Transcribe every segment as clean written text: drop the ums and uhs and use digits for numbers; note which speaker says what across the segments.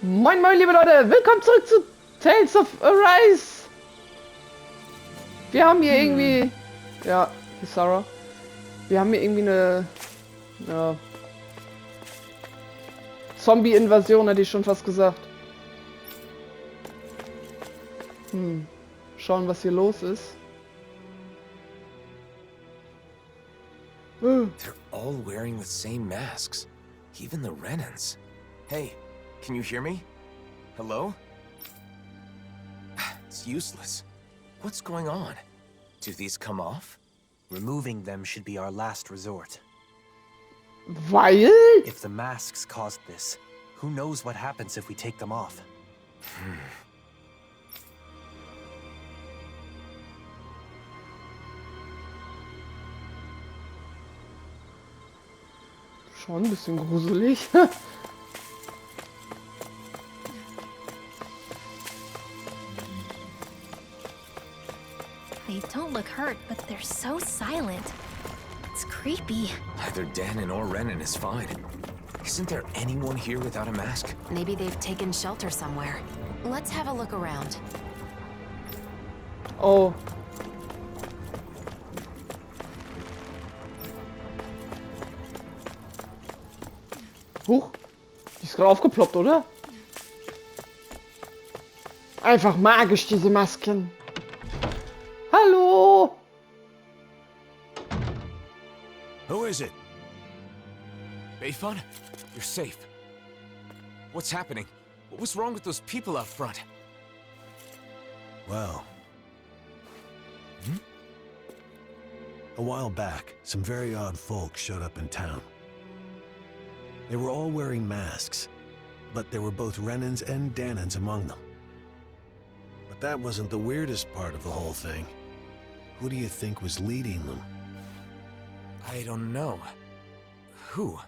Speaker 1: Moin Moin liebe Leute, willkommen zurück zu Tales of Arise. Wir haben hier irgendwie, ja, die Sarah. Wir haben hier irgendwie eine Zombie-Invasion, hätte ich schon fast gesagt. Schauen, was hier los ist.
Speaker 2: They're all wearing the same masks. Even the renans. Hey, can you hear me? Hello? It's useless. What's going on? Do these come off?
Speaker 3: Removing them should be our last resort.
Speaker 1: Weil?
Speaker 3: If the masks caused this, who knows what happens if we take them off?
Speaker 1: Schon ein bisschen gruselig.
Speaker 4: They don't look hurt, but they're so silent. It's creepy.
Speaker 2: Either Dahnäerin or renan is fine. Isn't there anyone here without a mask?
Speaker 5: Maybe they've taken shelter somewhere. Let's have a look around.
Speaker 1: Oh. Huch. Die ist gerade aufgeploppt, oder? Einfach magisch, diese Masken. Hallo.
Speaker 2: Who is it? Bayfun? You're safe. What's happening? What was wrong with those people out front?
Speaker 6: Well... A while back, some very odd folk showed up in town. They were all wearing masks, but there were both renans and Dahnans among them. But that wasn't the weirdest part of the whole thing. Who do you think was leading them?
Speaker 2: I don't know. Who?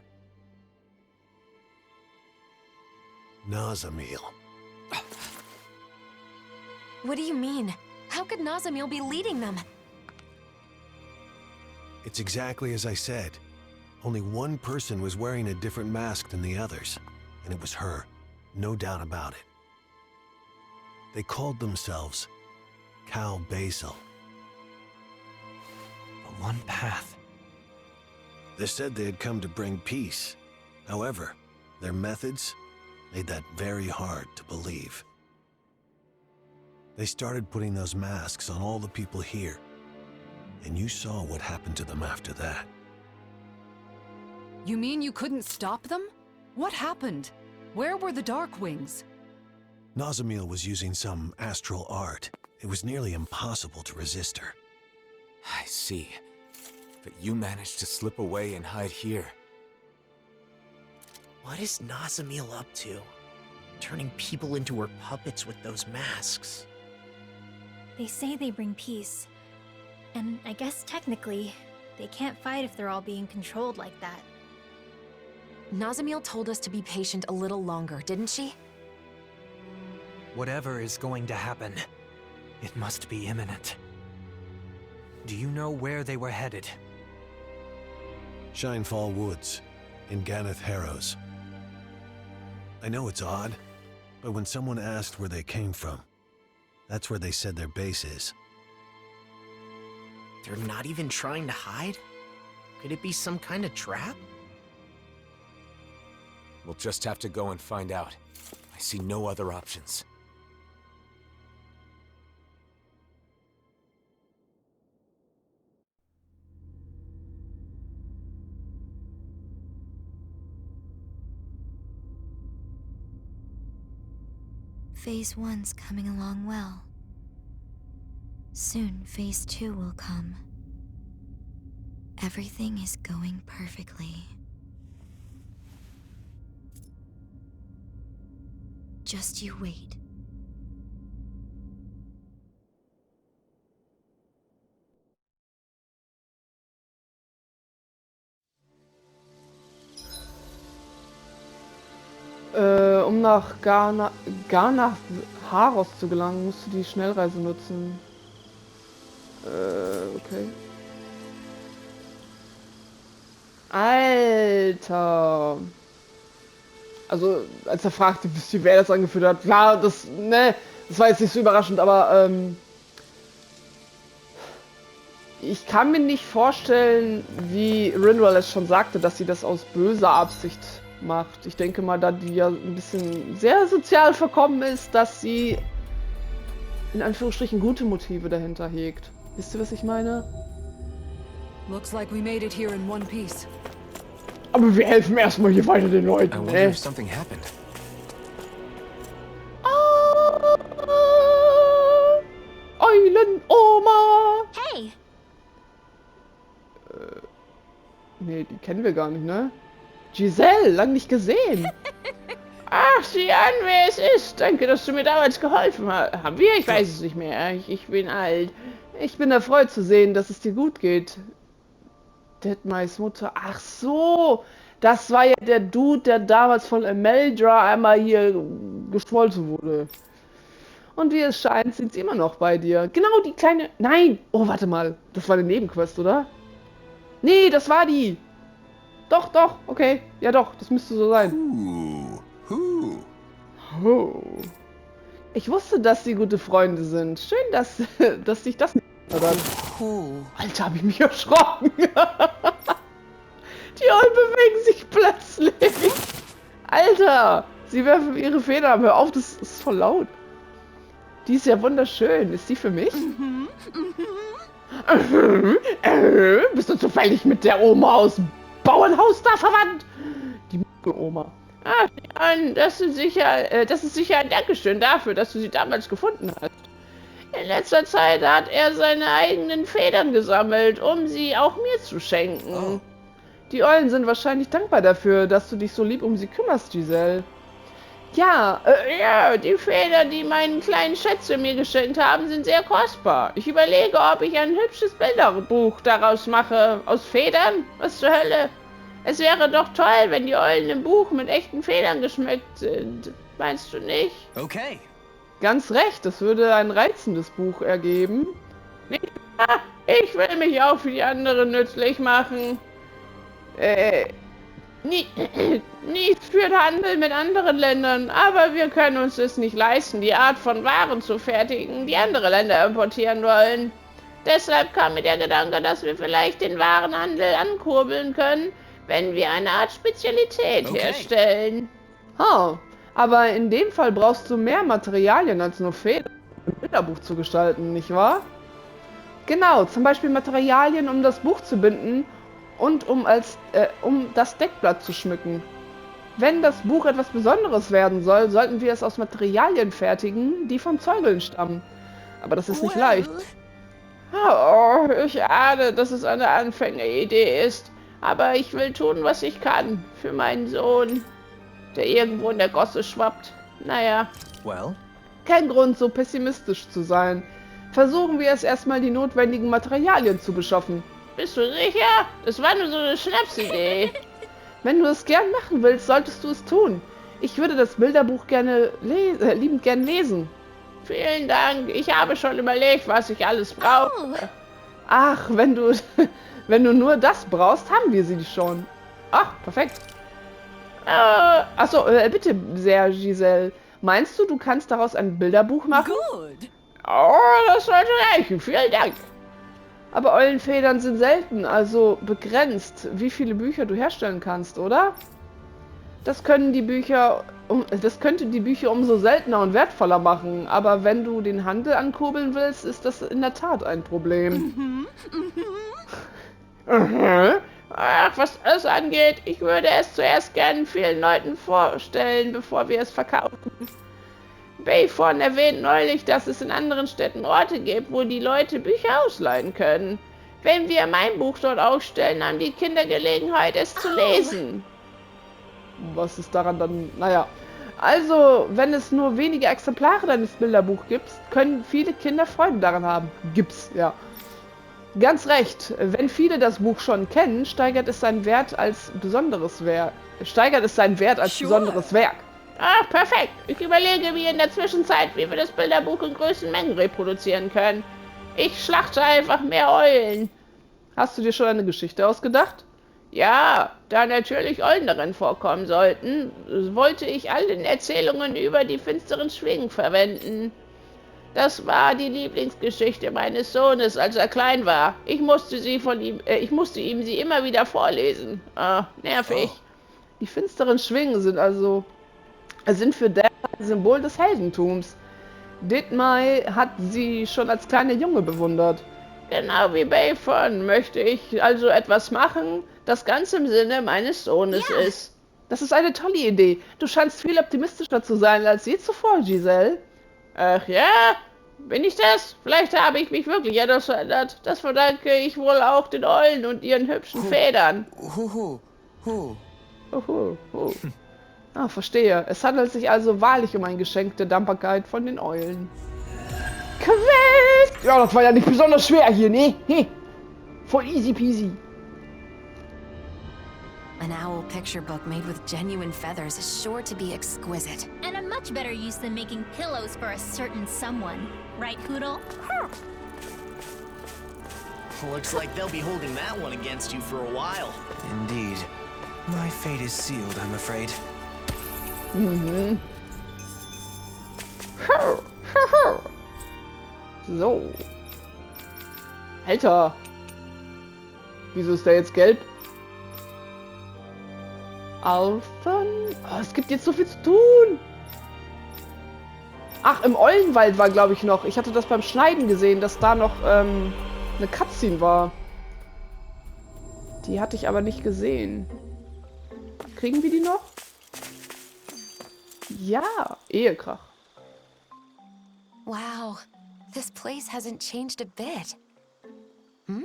Speaker 6: Nazamil.
Speaker 5: What do you mean? How could Nazamil be leading them?
Speaker 6: It's exactly as I said. Only one person was wearing a different mask than the others, and it was her, no doubt about it. They called themselves Cow Basil.
Speaker 3: The one path.
Speaker 6: They said they had come to bring peace. However, their methods made that very hard to believe. They started putting those masks on all the people here, and you saw what happened to them after that.
Speaker 7: You mean you couldn't stop them? What happened? Where were the Dark Wings?
Speaker 6: Nazamil was using some astral art. It was nearly impossible to resist her.
Speaker 2: I see. But you managed to slip away and hide here.
Speaker 8: What is Nazamil up to? Turning people into her puppets with those masks.
Speaker 4: They say they bring peace. And I guess technically, they can't fight if they're all being controlled like that.
Speaker 5: Nazamil told us to be patient a little longer, didn't she?
Speaker 3: Whatever is going to happen, it must be imminent. Do you know where they were headed?
Speaker 6: Shinefall Woods, in Ganeth Harrows. I know it's odd, but when someone asked where they came from, that's where they said their base is.
Speaker 8: They're not even trying to hide? Could it be some kind of trap?
Speaker 2: We'll just have to go and find out. I see no other options.
Speaker 4: Phase 1's coming along well. Soon, Phase 2 will come. Everything is going perfectly. Just you wait.
Speaker 1: Um nach Ganeth Harrows zu gelangen, musst du die Schnellreise nutzen. Okay. Alter. Also, als er fragte, wisst ihr, wer das angeführt hat, klar, das war jetzt nicht so überraschend, aber ich kann mir nicht vorstellen, wie Rinwell es schon sagte, dass sie das aus böser Absicht macht. Ich denke mal, da die ja ein bisschen sehr sozial verkommen ist, dass sie in Anführungsstrichen gute Motive dahinter hegt. Wisst ihr, was ich meine?
Speaker 7: Looks like we made it here in one piece.
Speaker 1: Aber wir helfen erstmal hier weiter den
Speaker 2: I
Speaker 1: Leuten.
Speaker 2: wonder if something happened.
Speaker 1: Eulen-Oma!
Speaker 4: Hey!
Speaker 1: Nee, die kennen wir gar nicht, ne? Giselle, lang nicht gesehen. Ach, sieh an, wer es ist. Danke, dass du mir damals geholfen hast. Haben wir? Ich weiß es nicht mehr. Ich bin alt. Ich bin erfreut zu sehen, dass es dir gut geht. Deadmys Mutter. Ach so. Das war ja der Dude, der damals von Ameldra einmal hier geschmolzen wurde. Und wie es scheint, sind sie immer noch bei dir. Genau, die kleine... Nein! Oh, warte mal. Das war eine Nebenquest, oder? Nee, das war die. Doch, doch. Okay. Ja, doch. Das müsste so sein. Oh. Ich wusste, dass sie gute Freunde sind. Schön, dass sich das nicht hat. Alter, habe ich mich erschrocken. Die Eulen bewegen sich plötzlich. Alter, sie werfen ihre Federn. Hör auf, das ist voll laut. Die ist ja wunderschön. Ist die für mich? Bist du zufällig mit der Oma aus dem Bauernhaus da verwandt? Die Oma. Ach, Jan, das ist sicher ein Dankeschön dafür, dass du sie damals gefunden hast. In letzter Zeit hat er seine eigenen Federn gesammelt, um sie auch mir zu schenken. Oh. Die Eulen sind wahrscheinlich dankbar dafür, dass du dich so lieb um sie kümmerst, Giselle. Ja, die Federn, die meinen kleinen Schätze mir geschenkt haben, sind sehr kostbar. Ich überlege, ob ich ein hübsches Bilderbuch daraus mache. Aus Federn? Was zur Hölle? Es wäre doch toll, wenn die Eulen im Buch mit echten Federn geschmückt sind. Meinst du nicht?
Speaker 3: Okay.
Speaker 1: Ganz recht, das würde ein reizendes Buch ergeben. Ich will mich auch für die anderen nützlich machen. Nicht für den Handel mit anderen Ländern, aber wir können uns es nicht leisten, die Art von Waren zu fertigen, die andere Länder importieren wollen. Deshalb kam mir der Gedanke, dass wir vielleicht den Warenhandel ankurbeln können, wenn wir eine Art Spezialität herstellen. Aber in dem Fall brauchst du mehr Materialien als nur Federn, um ein Bilderbuch zu gestalten, nicht wahr? Genau, zum Beispiel Materialien, um das Buch zu binden und um das Deckblatt zu schmücken. Wenn das Buch etwas Besonderes werden soll, sollten wir es aus Materialien fertigen, die von Zeugeln stammen. Aber das ist nicht leicht. Oh, ich ahne, dass es eine Anfängeridee ist. Aber ich will tun, was ich kann. Für meinen Sohn, der irgendwo in der Gosse schwappt. Naja.
Speaker 3: Well?
Speaker 1: Kein Grund, so pessimistisch zu sein. Versuchen wir es erstmal, die notwendigen Materialien zu beschaffen. Bist du sicher? Das war nur so eine Schnapsidee. Wenn du es gern machen willst, solltest du es tun. Ich würde das Bilderbuch liebend gern lesen. Vielen Dank. Ich habe schon überlegt, was ich alles brauche. Ach, wenn du nur das brauchst, haben wir sie schon. Ach, perfekt. Achso, bitte sehr, Giselle. Meinst du, du kannst daraus ein Bilderbuch machen?
Speaker 7: Good.
Speaker 1: Oh, das sollte reichen. Vielen Dank. Aber Eulenfedern sind selten, also begrenzt, wie viele Bücher du herstellen kannst, oder? Das könnte die Bücher umso seltener und wertvoller machen. Aber wenn du den Handel ankurbeln willst, ist das in der Tat ein Problem. Ach, was das angeht, ich würde es zuerst gerne vielen Leuten vorstellen, bevor wir es verkaufen. Bayfon erwähnt neulich, dass es in anderen Städten Orte gibt, wo die Leute Bücher ausleihen können. Wenn wir mein Buch dort ausstellen, haben die Kinder Gelegenheit, es zu lesen. Was ist daran dann? Naja. Also, wenn es nur wenige Exemplare deines Bilderbuchs gibt, können viele Kinder Freude daran haben. Ja. Ganz recht. Wenn viele das Buch schon kennen, steigert es seinen Wert als besonderes Werk. Besonderes Werk. Ach, perfekt. Ich überlege mir in der Zwischenzeit, wie wir das Bilderbuch in größten Mengen reproduzieren können. Ich schlachte einfach mehr Eulen. Hast du dir schon eine Geschichte ausgedacht? Ja, da natürlich Eulen darin vorkommen sollten, wollte ich all den Erzählungen über die finsteren Schwingen verwenden. Das war die Lieblingsgeschichte meines Sohnes, als er klein war. Ich musste ihm sie immer wieder vorlesen. Ah, nervig. Die finsteren Schwingen sind für Dan ein Symbol des Heldentums. Dithmai hat sie schon als kleiner Junge bewundert. Genau wie Bayfon möchte ich also etwas machen, das ganz im Sinne meines Sohnes ist. Das ist eine tolle Idee. Du scheinst viel optimistischer zu sein als je zuvor, Giselle. Ach ja? Bin ich das? Vielleicht habe ich mich wirklich etwas verändert. Das verdanke ich wohl auch den Eulen und ihren hübschen Federn. Ah, verstehe. Es handelt sich also wahrlich um ein Geschenk der Dankbarkeit von den Eulen. Quest! Ja, das war ja nicht besonders schwer hier, ne? Voll easy peasy.
Speaker 5: An owl picture book made with genuine feathers is sure to be exquisite.
Speaker 4: And a much better use than making pillows for a certain someone. Right, Poodle?
Speaker 8: Looks like they'll be holding that one against you for a while.
Speaker 3: Indeed. My fate is sealed, I'm afraid.
Speaker 1: So. Alter. Wieso ist der jetzt gelb? Alphen? Oh, es gibt jetzt so viel zu tun. Ach, im Eulenwald war, glaube ich, noch. Ich hatte das beim Schneiden gesehen, dass da noch eine Cutscene war. Die hatte ich aber nicht gesehen. Kriegen wir die noch? Ja, Ehekrach.
Speaker 5: Wow, this place hasn't changed a bit. Hmm?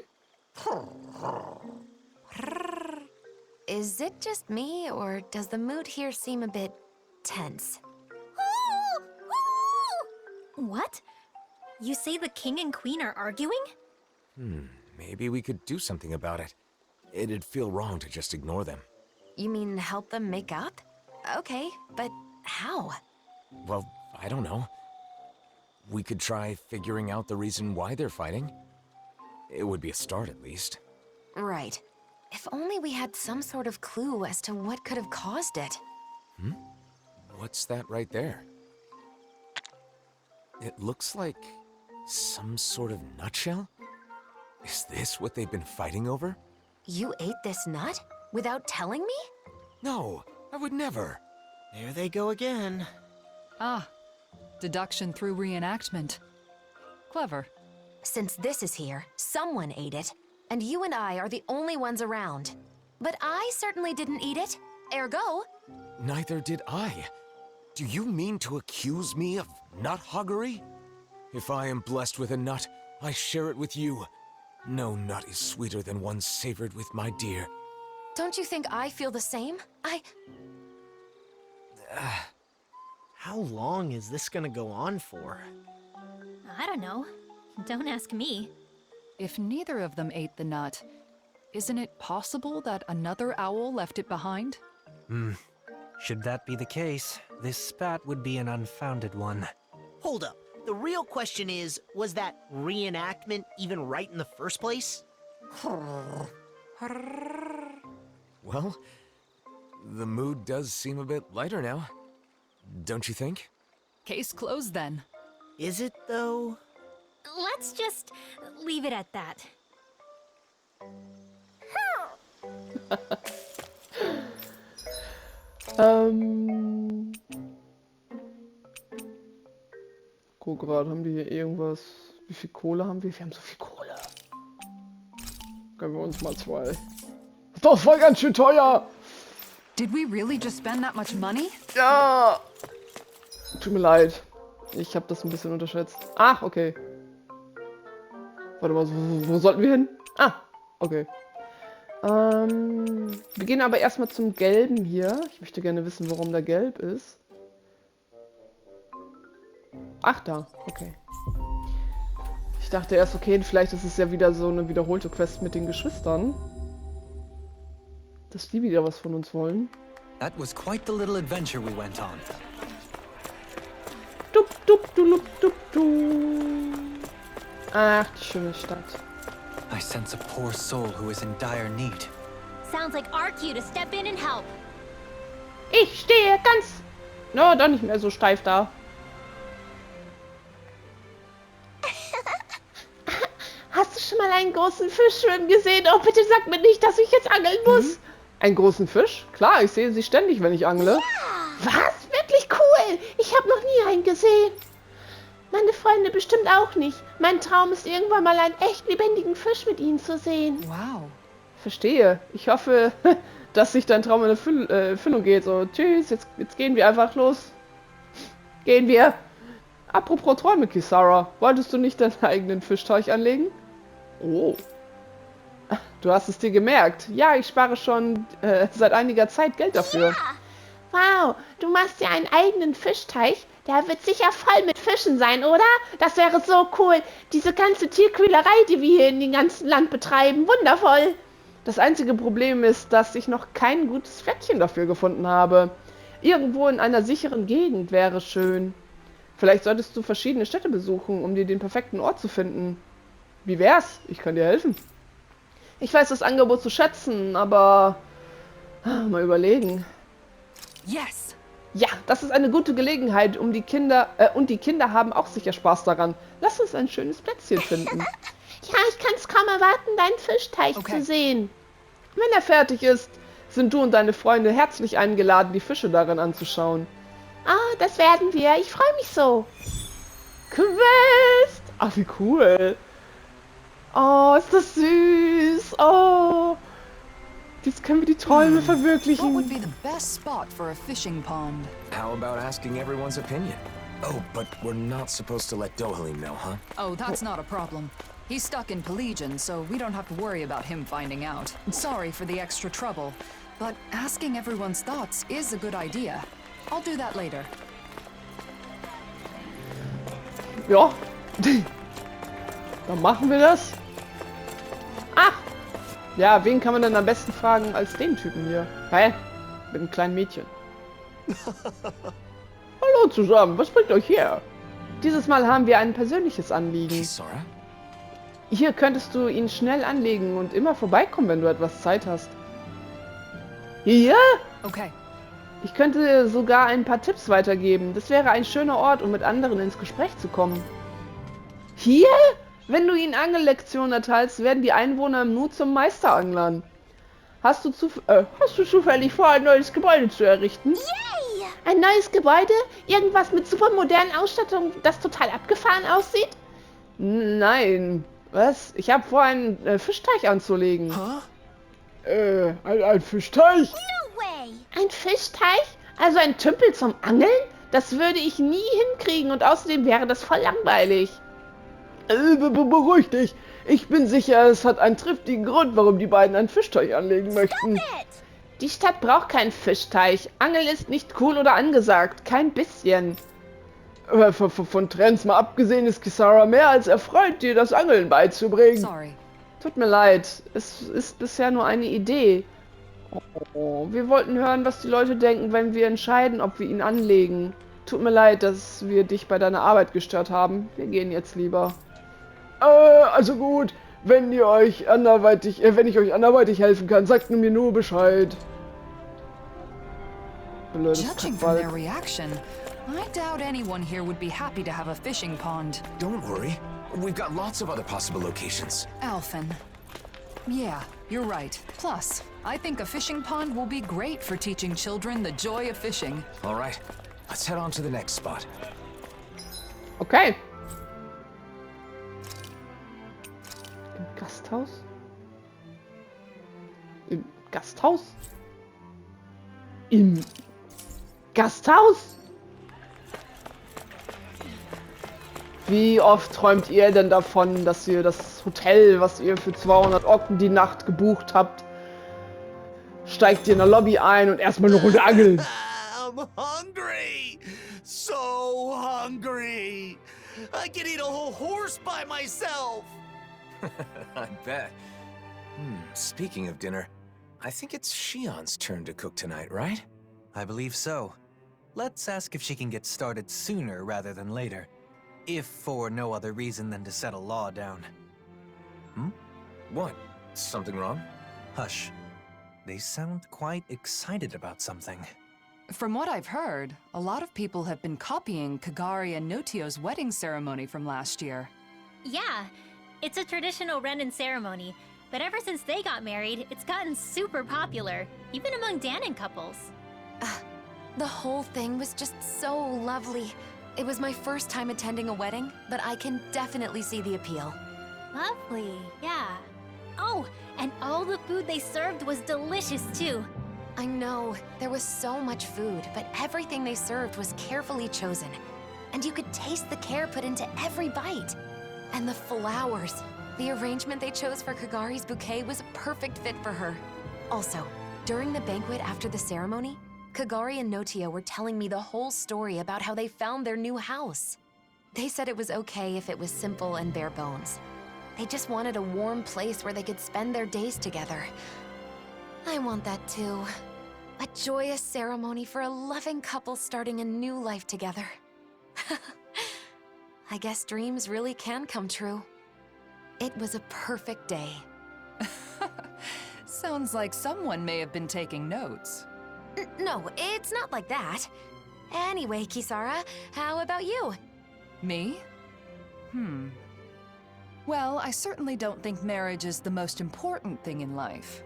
Speaker 5: Is it just me, or does the mood here seem a bit tense?
Speaker 4: What? You say the king and queen are arguing?
Speaker 2: Maybe we could do something about it. It'd feel wrong to just ignore them.
Speaker 5: You mean help them make up? Okay, but how?
Speaker 2: Well, I don't know. We could try figuring out the reason why they're fighting. It would be a start, at least.
Speaker 5: Right. If only we had some sort of clue as to what could have caused it.
Speaker 2: What's that right there? It looks like some sort of nutshell? Is this what they've been fighting over?
Speaker 5: You ate this nut? Without telling me?
Speaker 2: No, I would never.
Speaker 8: There they go again.
Speaker 7: Ah, deduction through reenactment. Clever.
Speaker 5: Since this is here, someone ate it, and you and I are the only ones around. But I certainly didn't eat it. Ergo,
Speaker 2: Neither did I. Do you mean to accuse me of nut hoggery? If I am blessed with a nut, I share it with you. No nut is sweeter than one savored with my dear.
Speaker 5: don't you think I feel the same?
Speaker 8: How long is this gonna go on for?
Speaker 4: I don't know. Don't ask me.
Speaker 7: If neither of them ate the nut, isn't it possible that another owl left it behind?
Speaker 3: Should that be the case, this spat would be an unfounded one.
Speaker 8: Hold up. The real question is, was that reenactment even right in the first place?
Speaker 2: Well, the mood does seem a bit lighter now. Don't you think?
Speaker 7: Case closed then.
Speaker 8: Is it, though?
Speaker 4: Let's just leave it at that.
Speaker 1: Guck gerade, haben die hier irgendwas? Wie viel Kohle haben wir? Wir haben so viel Kohle. Können wir uns mal zwei. Das war ganz schön teuer.
Speaker 7: Did we really just spend that much money?
Speaker 1: Ja. Tut mir leid. Ich habe das ein bisschen unterschätzt. Ach, okay. Warte mal, wo sollten wir hin? Ah, okay. Wir gehen aber erstmal zum Gelben hier. Ich möchte gerne wissen, warum der gelb ist. Ach, da. Okay. Ich dachte erst, okay, vielleicht ist es ja wieder so eine wiederholte Quest mit den Geschwistern. Dass die wieder was von uns wollen.
Speaker 3: That was quite the little adventure we went on.
Speaker 1: Dup, dup, dup, dup, dup. Ach, die schöne Stadt.
Speaker 3: I sense a poor soul who is in dire need.
Speaker 4: Sounds like our cue to step in and help.
Speaker 1: Ich stehe ganz... No, doch nicht mehr so steif da. Hast du schon mal einen großen Fisch schwimmen gesehen? Oh, bitte sag mir nicht, dass ich jetzt angeln muss. Einen großen Fisch? Klar, ich sehe sie ständig, wenn ich angle. Ja. Was? Wirklich cool. Ich habe noch nie einen gesehen. Meine Freunde bestimmt auch nicht. Mein Traum ist, irgendwann mal einen echt lebendigen Fisch mit ihnen zu sehen.
Speaker 7: Wow.
Speaker 1: Verstehe. Ich hoffe, dass sich dein Traum in Erfüllung geht. So, tschüss, jetzt gehen wir einfach los. Gehen wir. Apropos Träume, Kisara. Wolltest du nicht deinen eigenen Fischteich anlegen? Oh. Du hast es dir gemerkt. Ja, ich spare schon seit einiger Zeit Geld dafür. Ja. Wow, du machst dir einen eigenen Fischteich? Der wird sicher voll mit Fischen sein, oder? Das wäre so cool. Diese ganze Tierquälerei, die wir hier in dem ganzen Land betreiben. Wundervoll. Das einzige Problem ist, dass ich noch kein gutes Pfleckchen dafür gefunden habe. Irgendwo in einer sicheren Gegend wäre schön. Vielleicht solltest du verschiedene Städte besuchen, um dir den perfekten Ort zu finden. Wie wär's? Ich kann dir helfen. Ich weiß das Angebot zu schätzen, aber... mal überlegen.
Speaker 7: Yes!
Speaker 1: Ja, das ist eine gute Gelegenheit, um die Kinder... und die Kinder haben auch sicher Spaß daran. Lass uns ein schönes Plätzchen finden. Ja, ich kann es kaum erwarten, deinen Fischteich zu sehen. Wenn er fertig ist, sind du und deine Freunde herzlich eingeladen, die Fische darin anzuschauen. Ah, das werden wir. Ich freue mich so. Quest! Ach, wie cool. Oh, ist das süß. Oh. Jetzt können wir die Träume
Speaker 7: What would
Speaker 1: verwirklichen.
Speaker 7: be the best spot for a fishing pond?
Speaker 2: How about asking everyone's opinion? Oh, but we're not supposed to let Dohalim know, huh?
Speaker 7: Oh, that's not a problem. He's stuck in Pelagian, so we don't have to worry about him finding out. Sorry for the extra trouble, but asking everyone's thoughts is a good idea. I'll do that later.
Speaker 1: Ja. Dann machen wir das. Ach. Ja, wen kann man denn am besten fragen als den Typen hier? Hä? Mit einem kleinen Mädchen. Hallo zusammen, was bringt euch her? Dieses Mal haben wir ein persönliches Anliegen.
Speaker 2: Kisara?
Speaker 1: Hier könntest du ihn schnell anlegen und immer vorbeikommen, wenn du etwas Zeit hast. Hier?
Speaker 7: Okay.
Speaker 1: Ich könnte sogar ein paar Tipps weitergeben. Das wäre ein schöner Ort, um mit anderen ins Gespräch zu kommen. Hier? Wenn du ihnen Angellektionen erteilst, werden die Einwohner im Nu zum Meisteranglern. Hast du zufällig vor, ein neues Gebäude zu errichten? Yay! Ein neues Gebäude? Irgendwas mit super modernen Ausstattung, das total abgefahren aussieht? Nein. Was? Ich habe vor, einen Fischteich anzulegen.
Speaker 8: Huh?
Speaker 1: Ein Fischteich?
Speaker 4: No way!
Speaker 1: Ein Fischteich? Also ein Tümpel zum Angeln? Das würde ich nie hinkriegen und außerdem wäre das voll langweilig. Beruhig dich. Ich bin sicher, es hat einen triftigen Grund, warum die beiden einen Fischteich anlegen möchten. Die Stadt braucht keinen Fischteich. Angeln ist nicht cool oder angesagt. Kein bisschen. Von Trends mal abgesehen ist Kisara mehr als erfreut, dir das Angeln beizubringen.
Speaker 7: Sorry.
Speaker 1: Tut mir leid. Es ist bisher nur eine Idee. Oh, wir wollten hören, was die Leute denken, wenn wir entscheiden, ob wir ihn anlegen. Tut mir leid, dass wir dich bei deiner Arbeit gestört haben. Wir gehen jetzt lieber. Also gut. Wenn ich euch anderweitig helfen kann, sagt mir nur Bescheid. Blödes
Speaker 7: Judging from
Speaker 1: Kackball.
Speaker 7: their reaction, I doubt anyone here would be happy to have a fishing pond.
Speaker 2: Don't worry. We've got lots of other possible locations.
Speaker 7: Alphen. Yeah, you're right. Plus, I think a fishing pond will be great for teaching children the joy of fishing.
Speaker 2: All right. Let's head on to the next spot.
Speaker 1: Okay. Im Gasthaus? Im Gasthaus? Im Gasthaus? Wie oft träumt ihr denn davon, dass ihr das Hotel, was ihr für 200 Ocken die Nacht gebucht habt, steigt ihr in der Lobby ein und erstmal eine Runde angeln?
Speaker 8: I'm hungry! So hungry! I can eat a whole horse by myself!
Speaker 2: I bet. Speaking of dinner, I think it's Shion's turn to cook tonight, right?
Speaker 3: I believe so. Let's ask if she can get started sooner rather than later. If for no other reason than to set a law down.
Speaker 2: What? Something wrong?
Speaker 3: Hush. They sound quite excited about something.
Speaker 7: From what I've heard, a lot of people have been copying Kagari and Notio's wedding ceremony from last year.
Speaker 4: Yeah, it's a traditional Renin ceremony, but ever since they got married, it's gotten super popular, even among Dahnäerin couples.
Speaker 5: The whole thing was just so lovely. It was my first time attending a wedding, but I can definitely see the appeal.
Speaker 4: Lovely, yeah. Oh, and all the food they served was delicious too.
Speaker 5: I know, there was so much food, but everything they served was carefully chosen. And you could taste the care put into every bite. And the flowers. The arrangement they chose for Kagari's bouquet was a perfect fit for her. Also, during the banquet after the ceremony, Kagari and Notio were telling me the whole story about how they found their new house. They said it was okay if it was simple and bare bones. They just wanted a warm place where they could spend their days together. I want that too. A joyous ceremony for a loving couple starting a new life together. I guess dreams really can come true. It was a perfect day.
Speaker 7: Sounds like someone may have been taking notes.
Speaker 5: No, it's not like that. Anyway, Kisara, how about you?
Speaker 7: Me? Well, I certainly don't think marriage is the most important thing in life.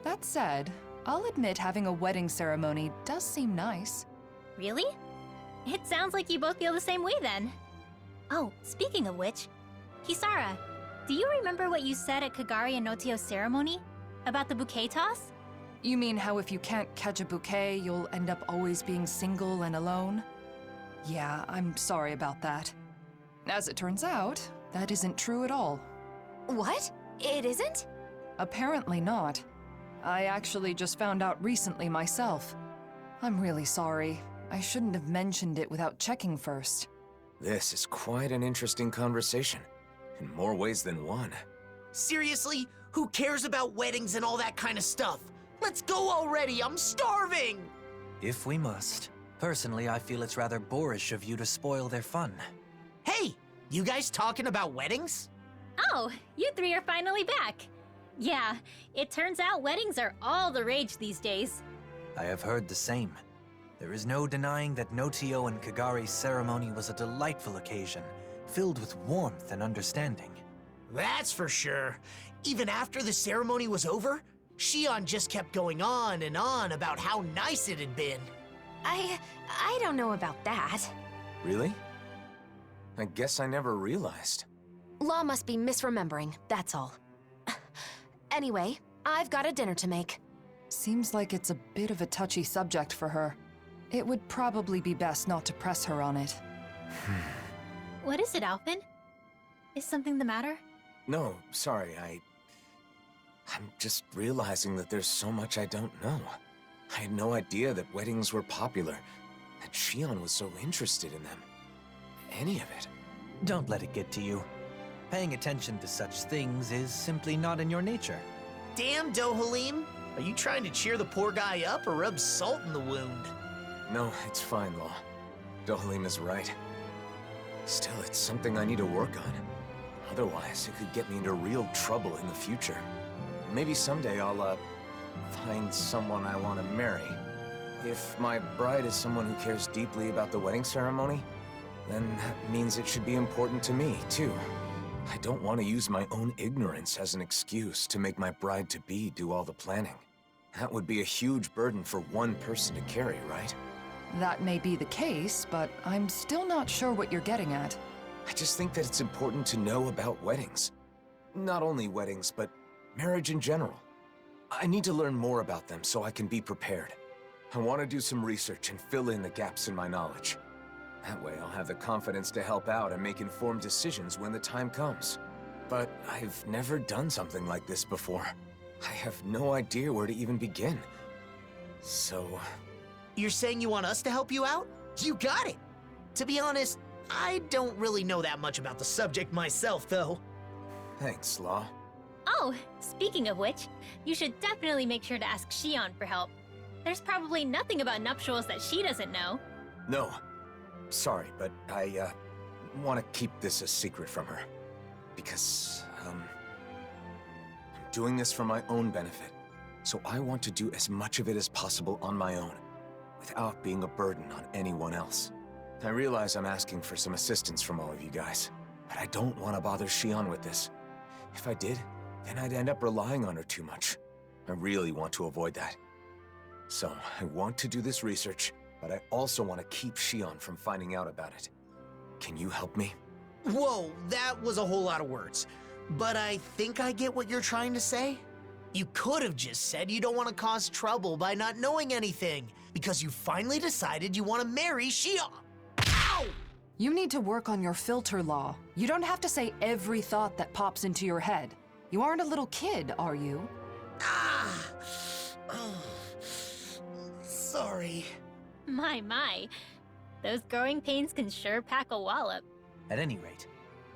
Speaker 7: That said, I'll admit having a wedding ceremony does seem nice.
Speaker 4: Really? It sounds like you both feel the same way then. Oh, speaking of which, Kisara, do you remember what you said at Kagari and Notio's ceremony? About the bouquet toss?
Speaker 7: You mean how if you can't catch a bouquet, you'll end up always being single and alone? Yeah, I'm sorry about that. As it turns out, that isn't true at all.
Speaker 5: What? It isn't?
Speaker 7: Apparently not. I actually just found out recently myself. I'm really sorry. I shouldn't have mentioned it without checking first.
Speaker 2: This is quite an interesting conversation, in more ways than one.
Speaker 8: Seriously? Who cares about weddings and all that kind of stuff? Let's go already, I'm starving!
Speaker 3: If we must. Personally, I feel it's rather boorish of you to spoil their fun.
Speaker 8: Hey, you guys talking about weddings?
Speaker 4: Oh, you three are finally back. Yeah, it turns out weddings are all the rage these days.
Speaker 3: I have heard the same. There is no denying that Notio and Kagari's ceremony was a delightful occasion, filled with warmth and understanding.
Speaker 8: That's for sure. Even after the ceremony was over, Shion just kept going on and on about how nice it had been.
Speaker 5: I don't know about that.
Speaker 2: Really? I guess I never realized.
Speaker 5: Law must be misremembering, that's all. Anyway, I've got a dinner to make.
Speaker 7: Seems like it's a bit of a touchy subject for her. It would probably be best not to press her on it.
Speaker 4: What is it, Alphen? Is something the matter?
Speaker 2: No, sorry, I'm just realizing that there's so much I don't know. I had no idea that weddings were popular, that Shion was so interested in them. Any of it.
Speaker 3: Don't let it get to you. Paying attention to such things is simply not in your nature.
Speaker 8: Damn, Dohalim! Are you trying to cheer the poor guy up or rub salt in the wound?
Speaker 2: No, it's fine, Law. Dohalim is right. Still, it's something I need to work on. Otherwise, it could get me into real trouble in the future. Maybe someday I'll, find someone I want to marry. If my bride is someone who cares deeply about the wedding ceremony, then that means it should be important to me, too. I don't want to use my own ignorance as an excuse to make my bride-to-be do all the planning. That would be a huge burden for one person to carry, right?
Speaker 7: That may be the case, but I'm still not sure what you're getting at.
Speaker 2: I just think that it's important to know about weddings. Not only weddings, but marriage in general. I need to learn more about them so I can be prepared. I want to do some research and fill in the gaps in my knowledge. That way I'll have the confidence to help out and make informed decisions when the time comes. But I've never done something like this before. I have no idea where to even begin. So...
Speaker 8: You're saying you want us to help you out? You got it! To be honest, I don't really know that much about the subject myself, though.
Speaker 2: Thanks, Law.
Speaker 4: Oh, speaking of which, you should definitely make sure to ask Shion for help. There's probably nothing about nuptials that she doesn't know.
Speaker 2: No. Sorry, but I, want to keep this a secret from her. Because, I'm doing this for my own benefit. so I want to do as much of it as possible on my own, without being a burden on anyone else. I realize I'm asking for some assistance from all of you guys, but I don't want to bother Xion with this. If I did, then I'd end up relying on her too much. I really want to avoid that. So, I want to do this research, but I also want to keep Xion from finding out about it. Can you help me?
Speaker 8: Whoa, that was a whole lot of words. But I think I get what you're trying to say. You could have just said you don't want to cause trouble by not knowing anything, because you finally decided you want to marry Xion. Ow!
Speaker 7: You need to work on your filter law. You don't have to say every thought that pops into your head. You aren't a little kid, are you?
Speaker 8: Ah! Oh, sorry.
Speaker 4: My. Those growing pains can sure pack a wallop.
Speaker 3: At any rate,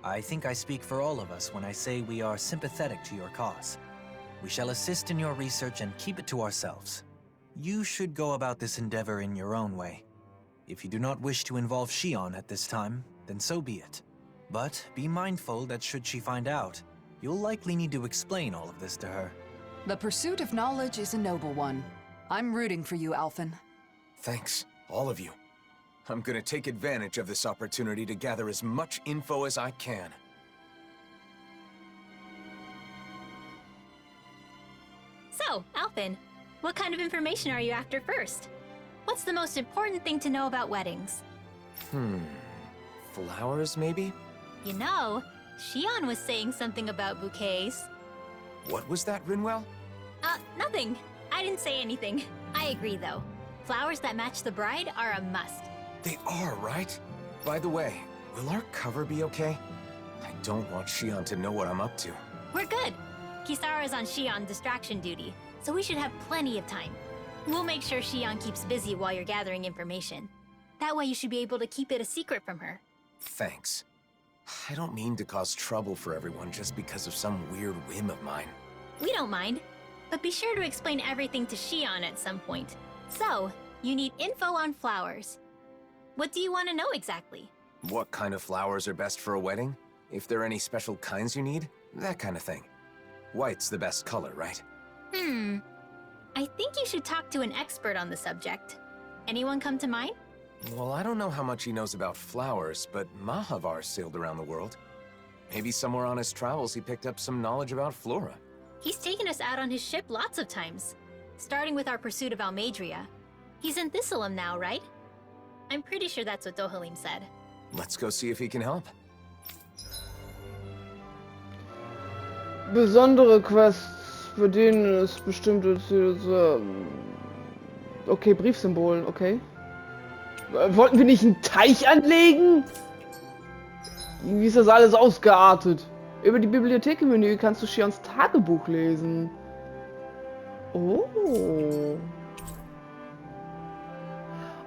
Speaker 3: I think I speak for all of us when I say we are sympathetic to your cause. We shall assist in your research and keep it to ourselves. You should go about this endeavor in your own way. If you do not wish to involve Xion at this time, then so be it. But be mindful that should she find out, you'll likely need to explain all of this to her.
Speaker 7: The pursuit of knowledge is a noble one. I'm rooting for you, Alphen.
Speaker 2: Thanks, all of you. I'm gonna take advantage of this opportunity to gather as much info as I can.
Speaker 4: So, Alphen, what kind of information are you after first? What's the most important thing to know about weddings?
Speaker 2: Flowers, maybe?
Speaker 4: You know, Xion was saying something about bouquets.
Speaker 2: What was that, Rinwell?
Speaker 4: Nothing. I didn't say anything. I agree, though. Flowers that match the bride are a must.
Speaker 2: They are, right? By the way, will our cover be okay? I don't want Xion to know what I'm up to.
Speaker 4: We're good. Kisara's on Xion distraction duty, so we should have plenty of time. We'll make sure Xion keeps busy while you're gathering information. That way you should be able to keep it a secret from her.
Speaker 2: Thanks. I don't mean to cause trouble for everyone just because of some weird whim of mine.
Speaker 4: We don't mind, but be sure to explain everything to Xion at some point. So, you need info on flowers. What do you want to know exactly?
Speaker 2: What kind of flowers are best for a wedding? If there are any special kinds you need? That kind of thing. White's the best color, right?
Speaker 4: I think you should talk to an expert on the subject. Anyone come to mind?
Speaker 2: Well, I don't know how much he knows about flowers, but Mahavar sailed around the world. Maybe somewhere on his travels he picked up some knowledge about flora.
Speaker 4: He's taken us out on his ship lots of times, starting with our pursuit of Almadria. He's in Thistleum now, right? I'm pretty sure that's what Dohalim said.
Speaker 2: Let's go see if he can help.
Speaker 1: Besondere Quests, für denen es bestimmte Ziele. Okay, Briefsymbolen, okay. Wollten wir nicht einen Teich anlegen? Irgendwie ist das alles ausgeartet. Über die Bibliothek im Menü kannst du Xions Tagebuch lesen. Oh.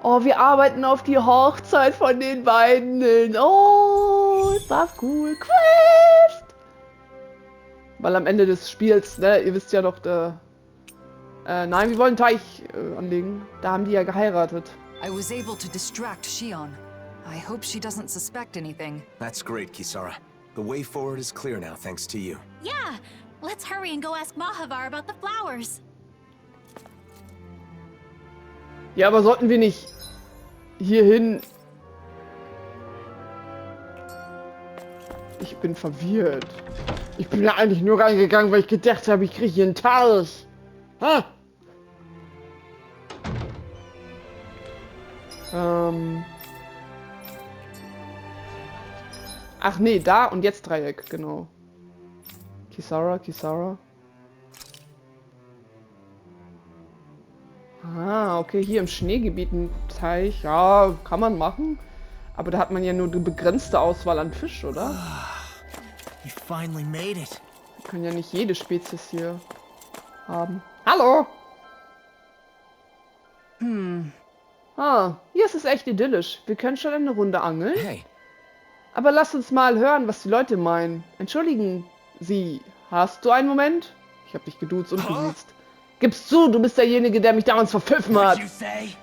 Speaker 1: Oh, wir arbeiten auf die Hochzeit von den beiden hin. Oh, ist das cool. Quest! Weil am Ende des Spiels, ne, ihr wisst ja doch, nein, wir wollen einen Teich anlegen. Da haben die ja geheiratet.
Speaker 7: I was able to distract Xion. I hope she doesn't suspect anything.
Speaker 2: That's great, Kisara. The way forward is clear now, thanks to you.
Speaker 4: Yeah! Let's hurry and go ask Mahavar about the flowers.
Speaker 1: Ja, aber sollten wir nicht hierhin... Ich bin verwirrt. Ich bin da eigentlich nur reingegangen, weil ich gedacht habe, ich kriege hier einen Teich. Ha! Ach nee, da und jetzt Dreieck, genau. Kisara. Ah, okay, hier im Schneegebiet ein Teich. Ja, kann man machen. Aber da hat man ja nur eine begrenzte Auswahl an Fisch, oder?
Speaker 8: You finally made it.
Speaker 1: Wir können ja nicht jede Spezies hier haben. Hallo! Ah, hier ist es echt idyllisch. Wir können schon eine Runde angeln.
Speaker 2: Hey,
Speaker 1: Aber lass uns mal hören, was die Leute meinen. Entschuldigen Sie, hast du einen Moment? Ich hab dich geduzt und gesiezt. Gib's zu, du bist derjenige, der mich damals verpfiffen hat.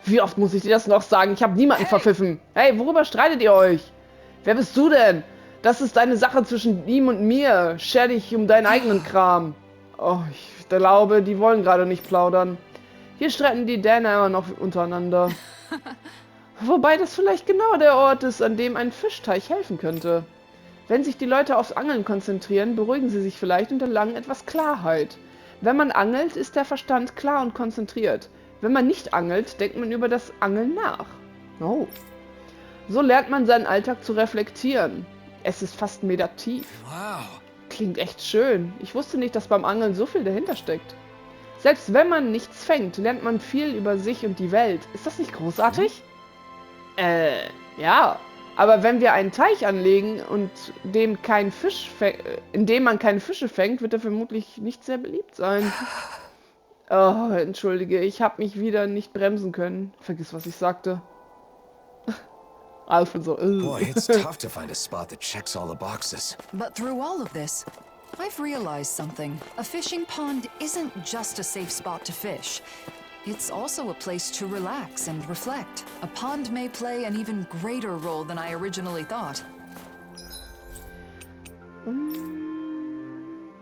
Speaker 1: Wie oft muss ich dir das noch sagen? Ich habe niemanden verpfiffen. Hey, worüber streitet ihr euch? Wer bist du denn? Das ist eine Sache zwischen ihm und mir. Scher dich um deinen eigenen Kram. Oh, Ich glaube, die wollen gerade nicht plaudern. Hier streiten die Dahnäerin noch untereinander. Wobei das vielleicht genau der Ort ist, an dem ein Fischteich helfen könnte. Wenn sich die Leute aufs Angeln konzentrieren, beruhigen sie sich vielleicht und erlangen etwas Klarheit. Wenn man angelt, ist der Verstand klar und konzentriert. Wenn man nicht angelt, denkt man über das Angeln nach. Oh. So lernt man seinen Alltag zu reflektieren. Es ist fast meditativ.
Speaker 2: Wow.
Speaker 1: Klingt echt schön. Ich wusste nicht, dass beim Angeln so viel dahinter steckt. Selbst wenn man nichts fängt, lernt man viel über sich und die Welt. Ist das nicht großartig? Ja. Aber wenn wir einen Teich anlegen und in dem man keine Fische fängt, wird er vermutlich nicht sehr beliebt sein. Oh, entschuldige, ich habe mich wieder nicht bremsen können. Vergiss, was ich sagte. Alphen so.
Speaker 2: Boy, it's tough to find a spot that checks all the boxes.
Speaker 7: But through all of this, I've realized something. A fishing pond isn't just a safe spot to fish. It's also a place to relax and reflect. A pond may play an even greater role than I originally thought.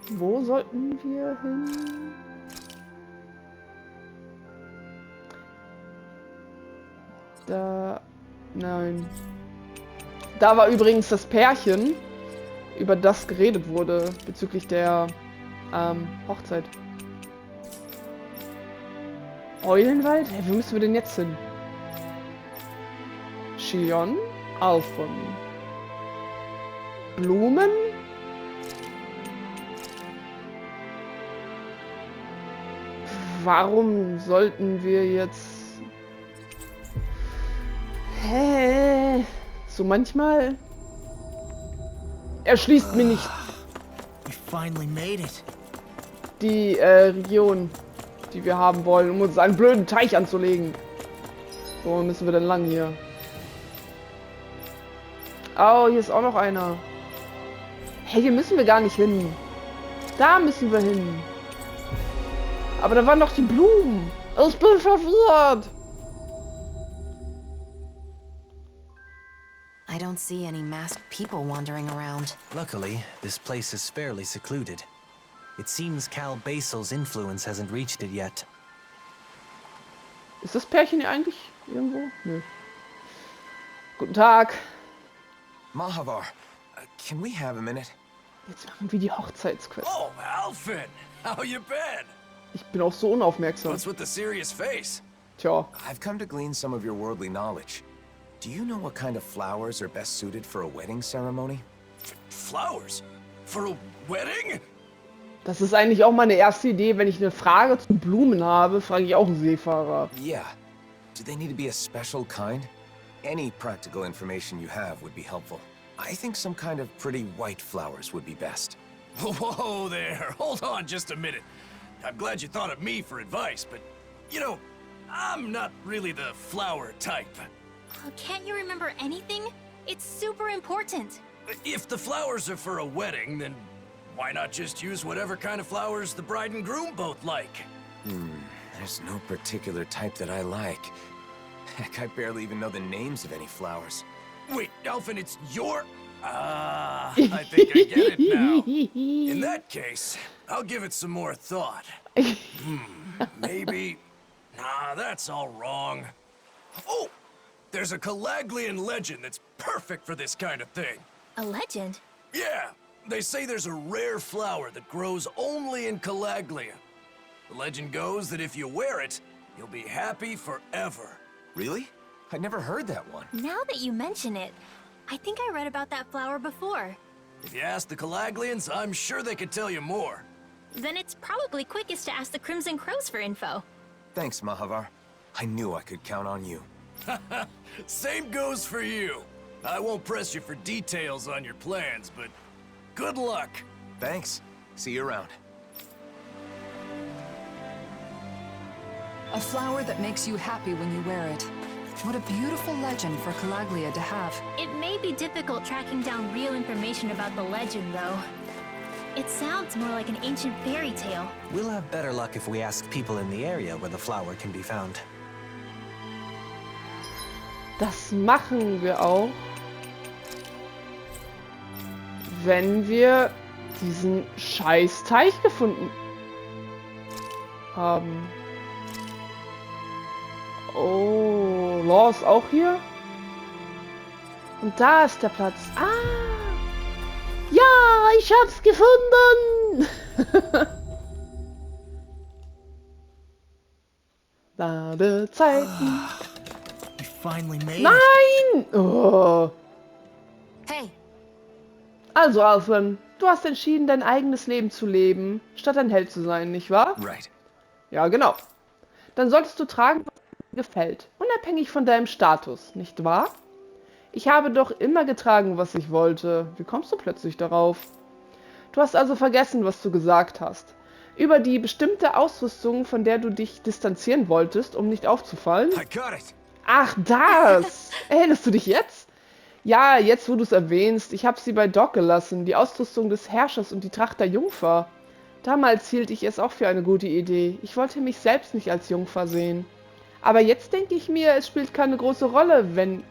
Speaker 1: Wo sollten wir hin? Da... Nein. Da war übrigens das Pärchen, über das geredet wurde, bezüglich der Hochzeit. Eulenwald? Hey, wo müssen wir denn jetzt hin? Chillon? Alphen. Blumen? Warum sollten wir jetzt... Hä? So manchmal... Erschließt mir nicht
Speaker 8: We finally made it.
Speaker 1: die Region, die wir haben wollen, um uns einen blöden Teich anzulegen. Wo müssen wir denn lang hier? Oh, hier ist auch noch einer. Hey, hier müssen wir gar nicht hin. Da müssen wir hin. Aber da waren doch die Blumen. Ich bin verwirrt.
Speaker 5: I don't see any masked people wandering around.
Speaker 3: Luckily, this place is fairly secluded. It seems Cal Basil's influence hasn't reached it yet.
Speaker 1: Ist das Pärchen hier eigentlich irgendwo? Nö. Guten Tag.
Speaker 2: Mahavar, can we have a minute?
Speaker 1: Jetzt machen wir die Hochzeitsquest.
Speaker 9: Oh, Alphen! How you been?
Speaker 1: Ich bin auch so unaufmerksam.
Speaker 9: What's with the serious face?
Speaker 1: Tja.
Speaker 2: I've come to glean some of your worldly knowledge. Do you know what kind of flowers are best suited for a wedding ceremony?
Speaker 9: Flowers? For a wedding?
Speaker 1: Das ist eigentlich auch meine erste Idee. Wenn ich eine Frage zu Blumen habe, frage ich auch einen Seefahrer.
Speaker 2: Yeah. Do they need to be a special kind? Any practical information you have would be helpful. I think some kind of pretty white flowers would be best.
Speaker 9: Whoa there, hold on just a minute. I'm glad you thought of me for advice, but, you know, I'm not really the flower type.
Speaker 4: Oh, can't you remember anything? It's super important.
Speaker 9: If the flowers are for a wedding, then why not just use whatever kind of flowers the bride and groom both like?
Speaker 2: There's no particular type that I like. Heck, I barely even know the names of any flowers.
Speaker 9: Wait, Alphen, it's your... I think I get it now. In that case, I'll give it some more thought. Maybe... Nah, that's all wrong. Oh! There's a Calaglian legend that's perfect for this kind of thing.
Speaker 4: A legend?
Speaker 9: Yeah, they say there's a rare flower that grows only in Calaglia. The legend goes that if you wear it, you'll be happy forever.
Speaker 2: Really? I'd never heard that one.
Speaker 4: Now that you mention it, I think I read about that flower before.
Speaker 9: If you ask the Calaglians, I'm sure they could tell you more.
Speaker 4: Then it's probably quickest to ask the Crimson Crows for info.
Speaker 2: Thanks, Mahavar. I knew I could count on you.
Speaker 9: Same goes for you. I won't press you for details on your plans, but good luck.
Speaker 2: Thanks. See you around.
Speaker 7: A flower that makes you happy when you wear it. What a beautiful legend for Calaglia to have.
Speaker 4: It may be difficult tracking down real information about the legend, though. It sounds more like an ancient fairy tale.
Speaker 3: We'll have better luck if we ask people in the area where the flower can be found.
Speaker 1: Das machen wir auch, wenn wir diesen Scheiß-Teich gefunden. haben. Oh, Law ist auch hier. Und da ist der Platz. Ah! Ja, ich hab's gefunden! Ladezeiten.
Speaker 8: You finally made it.
Speaker 1: Nein! Oh.
Speaker 5: Hey,
Speaker 1: Also, Alphen, du hast entschieden, dein eigenes Leben zu leben, statt ein Held zu sein, nicht wahr?
Speaker 9: Right.
Speaker 1: Ja, genau. Dann solltest du tragen, was dir gefällt, unabhängig von deinem Status, nicht wahr? Ich habe doch immer getragen, was ich wollte. Wie kommst du plötzlich darauf? Du hast also vergessen, was du gesagt hast. Über die bestimmte Ausrüstung, von der du dich distanzieren wolltest, um nicht aufzufallen?
Speaker 9: I got it.
Speaker 1: Ach, das! Erinnerst du dich jetzt? Ja, jetzt wo du es erwähnst, ich habe sie bei Doc gelassen, die Ausrüstung des Herrschers und die Tracht der Jungfer. Damals hielt ich es auch für eine gute Idee. Ich wollte mich selbst nicht als Jungfer sehen. Aber jetzt denke ich mir, es spielt keine große Rolle, wenn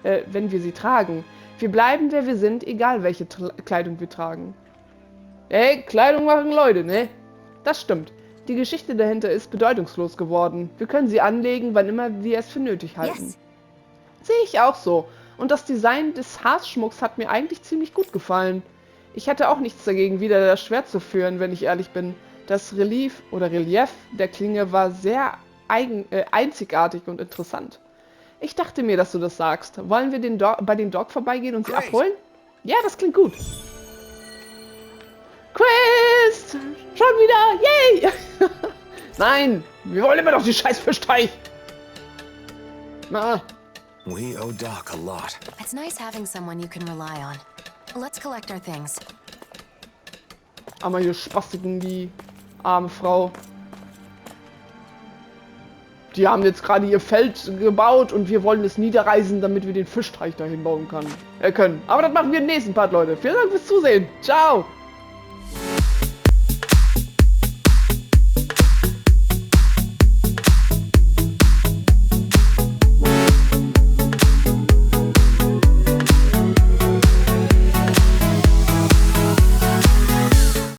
Speaker 1: wir sie tragen. Wir bleiben, wer wir sind, egal welche Kleidung wir tragen. Ey, Kleidung machen Leute, ne? Das stimmt. Die Geschichte dahinter ist bedeutungslos geworden. Wir können sie anlegen, wann immer wir es für nötig halten.
Speaker 5: yes.
Speaker 1: Sehe ich auch so. Und das Design des Haarschmucks hat mir eigentlich ziemlich gut gefallen. Ich hätte auch nichts dagegen, wieder das Schwert zu führen, wenn ich ehrlich bin. Das Relief der Klinge war sehr einzigartig und interessant. Ich dachte mir, dass du das sagst. Wollen wir bei den Dog vorbeigehen und sie
Speaker 9: Great.
Speaker 1: abholen? Ja, das klingt gut. Quest! Schon wieder! Yay! Nein! Wir wollen immer noch die scheiß Fischteich! Na,
Speaker 2: We owe Doc a lot.
Speaker 5: It's nice having someone you can rely on. Let's collect our things.
Speaker 1: aber hier Spastiken, die arme Frau. Die haben jetzt gerade ihr Feld gebaut und wir wollen es niederreißen, damit wir den Fischteich dahin bauen können. Aber das machen wir im nächsten Part, Leute. Vielen Dank fürs Zusehen. Ciao!